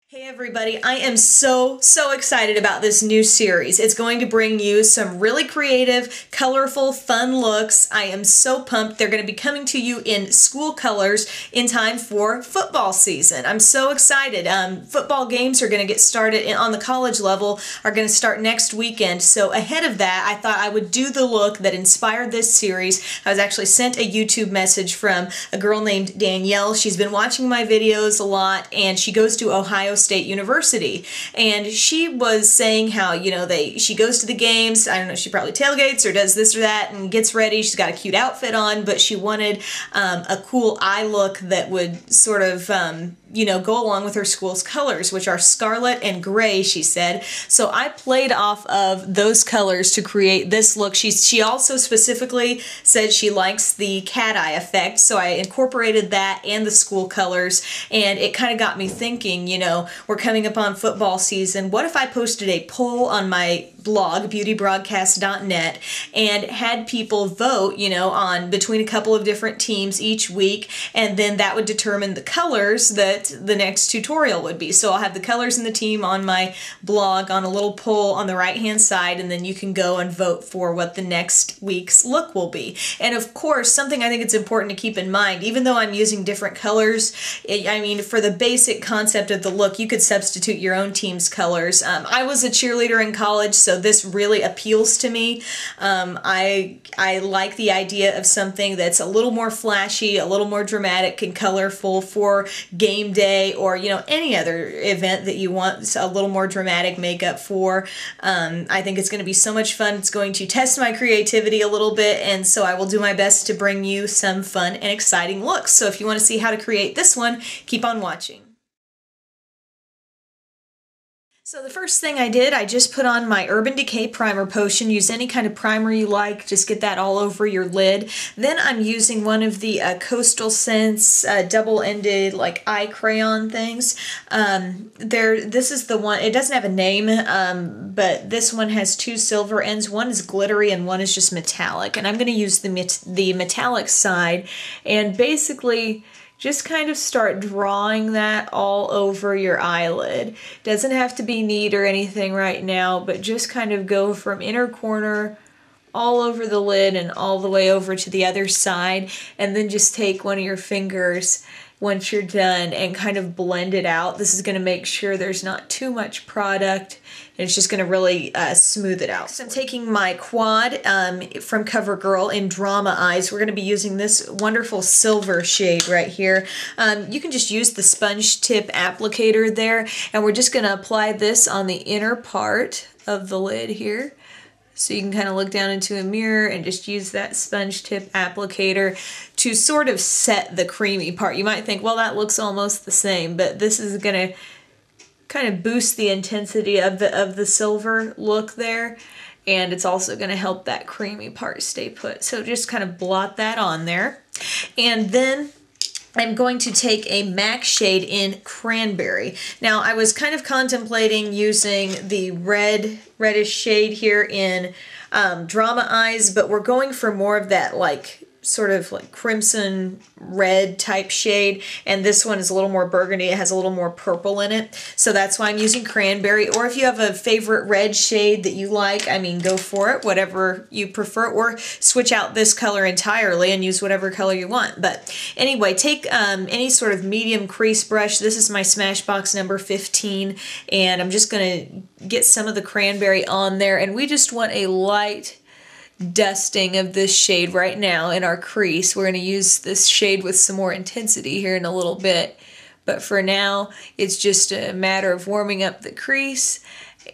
Hey everybody, I am so excited about this new series. It's going to bring you some really creative, colorful, fun looks. I am so pumped. They're going to be coming to you in school colors in time for football season. I'm so excited. Football games are going to get started on the college level, are going to start next weekend. So ahead of that, I thought I would do the look that inspired this series. I was actually sent a YouTube message from a girl named Danielle. She's been watching my videos a lot and she goes to Ohio State University, and she was saying how, you know, she goes to the games, I don't know, she probably tailgates or does this or that and gets ready. She's got a cute outfit on, but she wanted a cool eye look that would sort of you know, go along with her school's colors, which are scarlet and gray, she said. So I played off of those colors to create this look. She also specifically said she likes the cat eye effect, so I incorporated that and the school colors, and it kind of got me thinking, you know, we're coming up on football season. What if I posted a poll on my blog, beautybroadcast.net, and had people vote, you know, on between a couple of different teams each week, and then that would determine the colors that the next tutorial would be. So I'll have the colors and the team on my blog on a little poll on the right hand side, and then you can go and vote for what the next week's look will be. And of course, something I think it's important to keep in mind, even though I'm using different colors, I mean, for the basic concept of the look, you could substitute your own team's colors. I was a cheerleader in college, so this really appeals to me. I like the idea of something that's a little more flashy, a little more dramatic and colorful for game day, or, you know, any other event that you want a little more dramatic makeup for. I think it's going to be so much fun. It's going to test my creativity a little bit, and so I will do my best to bring you some fun and exciting looks. So if you want to see how to create this one, keep on watching. So the first thing I did, I just put on my Urban Decay primer potion. Use any kind of primer you like, just get that all over your lid. Then I'm using one of the Coastal Scents double-ended like eye crayon things. This is the one, it doesn't have a name, but this one has two silver ends. One is glittery and one is just metallic. And I'm going to use the metallic side and basically just kind of start drawing that all over your eyelid. Doesn't have to be neat or anything right now, but just kind of go from inner corner all over the lid and all the way over to the other side, and then just take one of your fingers once you're done and kind of blend it out. This is going to make sure there's not too much product, and it's just going to really smooth it out. So I'm taking my quad from CoverGirl in Drama Eyes. We're going to be using this wonderful silver shade right here. You can just use the sponge tip applicator there, and we're just going to apply this on the inner part of the lid here. So you can kind of look down into a mirror and just use that sponge tip applicator to sort of set the creamy part. You might think, well, that looks almost the same, but this is going to kind of boost the intensity of the silver look there, and it's also going to help that creamy part stay put. So just kind of blot that on there. And then I'm going to take a MAC shade in Cranberry. Now, I was kind of contemplating using the reddish shade here in Drama Eyes, but we're going for more of that like sort of like crimson red type shade, and this one is a little more burgundy. It has a little more purple in it, so that's why I'm using Cranberry. Or if you have a favorite red shade that you like, I mean, go for it, whatever you prefer, or switch out this color entirely and use whatever color you want. But anyway, take any sort of medium crease brush. This is my Smashbox number 15, and I'm just gonna get some of the Cranberry on there, and we just want a light dusting of this shade right now in our crease. We're going to use this shade with some more intensity here in a little bit, but for now it's just a matter of warming up the crease,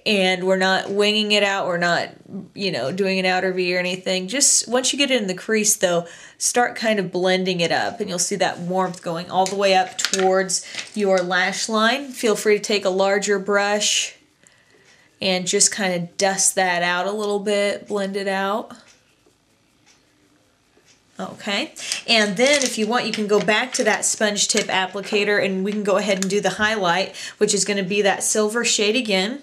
and we're not winging it out. We're not, you know, doing an outer V or anything. Just once you get it in the crease though, start kind of blending it up, and you'll see that warmth going all the way up towards your lash line. Feel free to take a larger brush and just kind of dust that out a little bit, blend it out. Okay, and then if you want, you can go back to that sponge tip applicator and we can go ahead and do the highlight, which is going to be that silver shade again.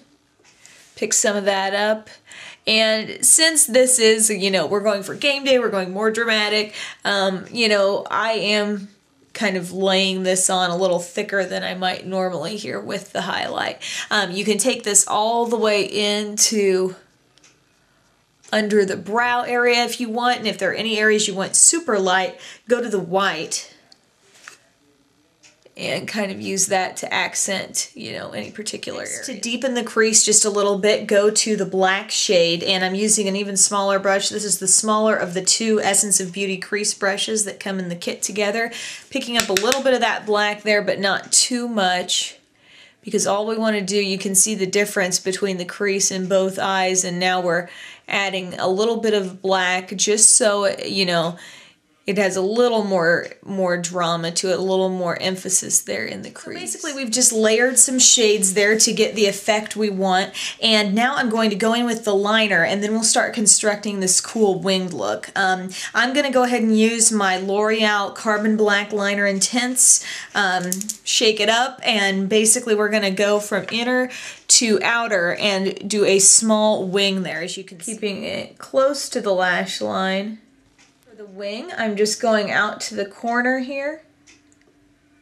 Pick some of that up. And since this is, you know, we're going for game day, we're going more dramatic, you know, I am kind of laying this on a little thicker than I might normally here with the highlight. You can take this all the way into under the brow area if you want, and if there are any areas you want super light, go to the white and kind of use that to accent, you know, any particular area. To deepen the crease just a little bit, go to the black shade, and I'm using an even smaller brush. This is the smaller of the two Essence of Beauty crease brushes that come in the kit together. Picking up a little bit of that black there, but not too much, because all we want to do, you can see the difference between the crease in both eyes, and now we're adding a little bit of black just so, you know, it has a little more drama to it, a little more emphasis there in the crease. So basically, we've just layered some shades there to get the effect we want. And now I'm going to go in with the liner, and then we'll start constructing this cool winged look. I'm going to go ahead and use my L'Oreal Carbon Black Liner Intense, shake it up, and basically we're going to go from inner to outer and do a small wing there, as you can see. Keeping it close to the lash line. The wing, I'm just going out to the corner here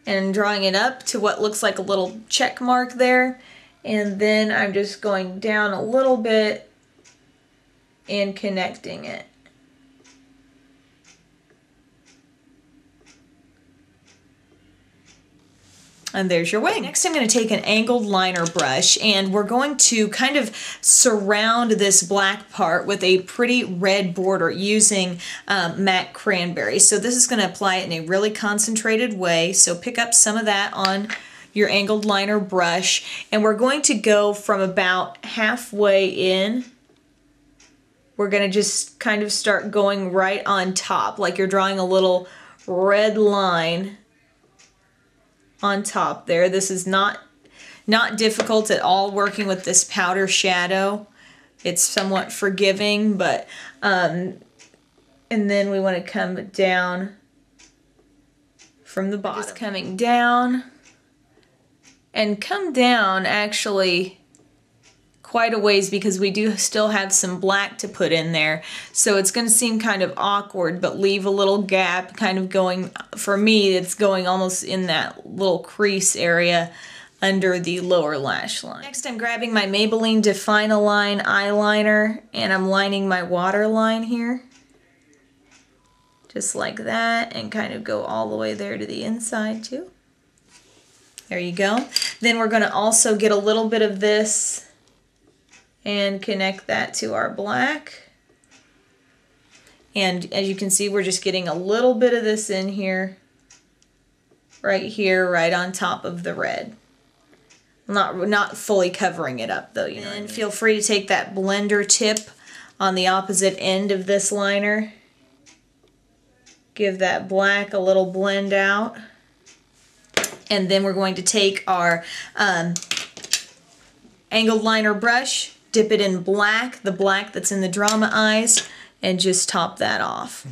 and drawing it up to what looks like a little check mark there, and then I'm just going down a little bit and connecting it. And there's your wing. Next I'm going to take an angled liner brush, and we're going to kind of surround this black part with a pretty red border using matte Cranberry. So this is going to apply it in a really concentrated way. So pick up some of that on your angled liner brush, and we're going to go from about halfway in. We're going to just kind of start going right on top, like you're drawing a little red line on top there. This is not difficult at all working with this powder shadow. It's somewhat forgiving, but and then we want to come down from the bottom. Just coming down, and come down actually quite a ways, because we do still have some black to put in there. So it's going to seem kind of awkward, but leave a little gap, kind of going, for me, it's going almost in that little crease area under the lower lash line. Next, I'm grabbing my Maybelline Define-A-Line eyeliner, and I'm lining my waterline here. Just like that, and kind of go all the way there to the inside too. There you go. Then we're going to also get a little bit of this and connect that to our black. And as you can see, we're just getting a little bit of this in here, right on top of the red. Not fully covering it up though, you know. And feel free to take that blender tip on the opposite end of this liner. Give that black a little blend out. And then we're going to take our angled liner brush, dip it in black, the black that's in the drama eyes, and just top that off.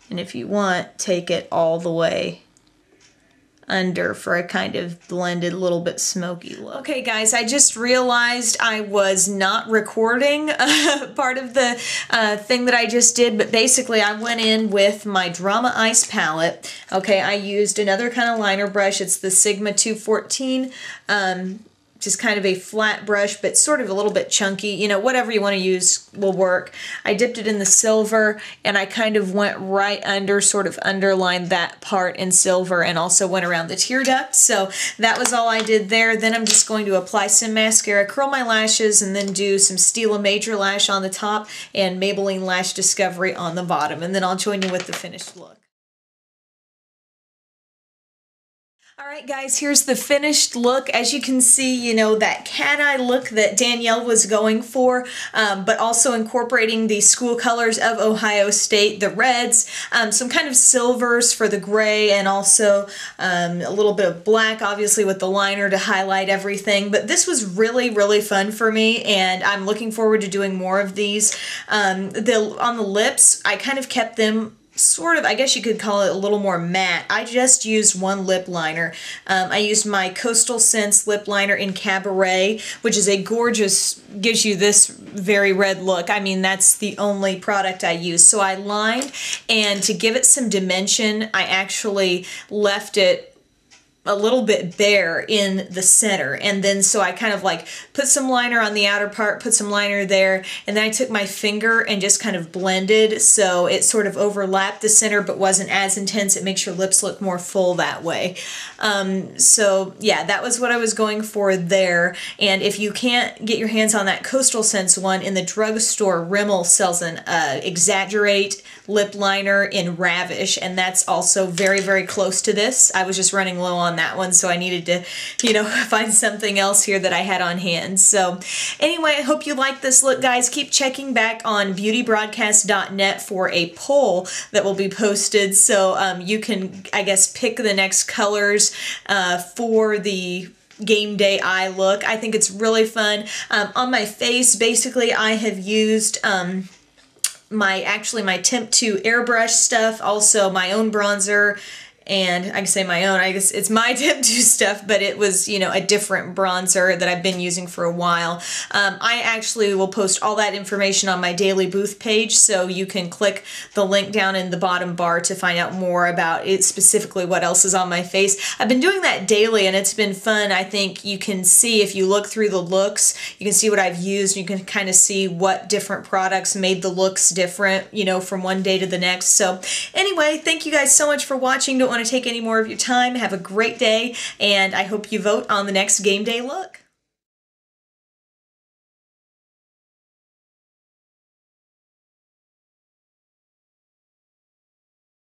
And if you want, take it all the way under for a kind of blended, little bit smoky look. Okay guys, I just realized I was not recording part of the thing that I just did, but basically I went in with my Drama Ice palette. Okay, I used another kind of liner brush. It's the Sigma 214. Just kind of a flat brush, but sort of a little bit chunky. You know, whatever you want to use will work. I dipped it in the silver, and I kind of went right under, sort of underlined that part in silver, and also went around the tear duct. So that was all I did there. Then I'm just going to apply some mascara, curl my lashes, and then do some Stila Major Lash on the top and Maybelline Lash Discovery on the bottom. And then I'll join you with the finished look. Alright guys, here's the finished look. As you can see, you know, that cat eye look that Danielle was going for, but also incorporating the school colors of Ohio State, the reds, some kind of silvers for the gray, and also a little bit of black, obviously, with the liner to highlight everything. But this was really, really fun for me, and I'm looking forward to doing more of these. On the lips, I kind of kept them sort of, I guess you could call it a little more matte. I just used one lip liner. I used my Coastal Scents lip liner in Cabaret, which is a gorgeous, gives you this very red look. I mean, that's the only product I use. So I lined, and to give it some dimension, I actually left it a little bit bare in the center, and then so I kind of like put some liner on the outer part, put some liner there, and then I took my finger and just kind of blended so it sort of overlapped the center but wasn't as intense. It makes your lips look more full that way. So yeah, that was what I was going for there. And if you can't get your hands on that Coastal Scents one, in the drugstore, Rimmel sells an Exaggerate lip liner in Ravish, and that's also very, very close to this. I was just running low on that one, so I needed to, you know, find something else here that I had on hand. So anyway, I hope you like this look, guys. Keep checking back on beautybroadcast.net for a poll that will be posted, so you can, I guess, pick the next colors for the game day eye look. I think it's really fun. On my face, basically, I have used my Temp 2 airbrush stuff, also my own bronzer, and I can say my own, I guess it's my Temp 2 stuff, but it was, you know, a different bronzer that I've been using for a while. I actually will post all that information on my daily booth page, so you can click the link down in the bottom bar to find out more about it, specifically what else is on my face. I've been doing that daily, and it's been fun. I think you can see, if you look through the looks, you can see what I've used. You can kind of see what different products made the looks different, you know, from one day to the next. So anyway, thank you guys so much for watching. Don't want to take any more of your time. Have a great day, and I hope you vote on the next game day look.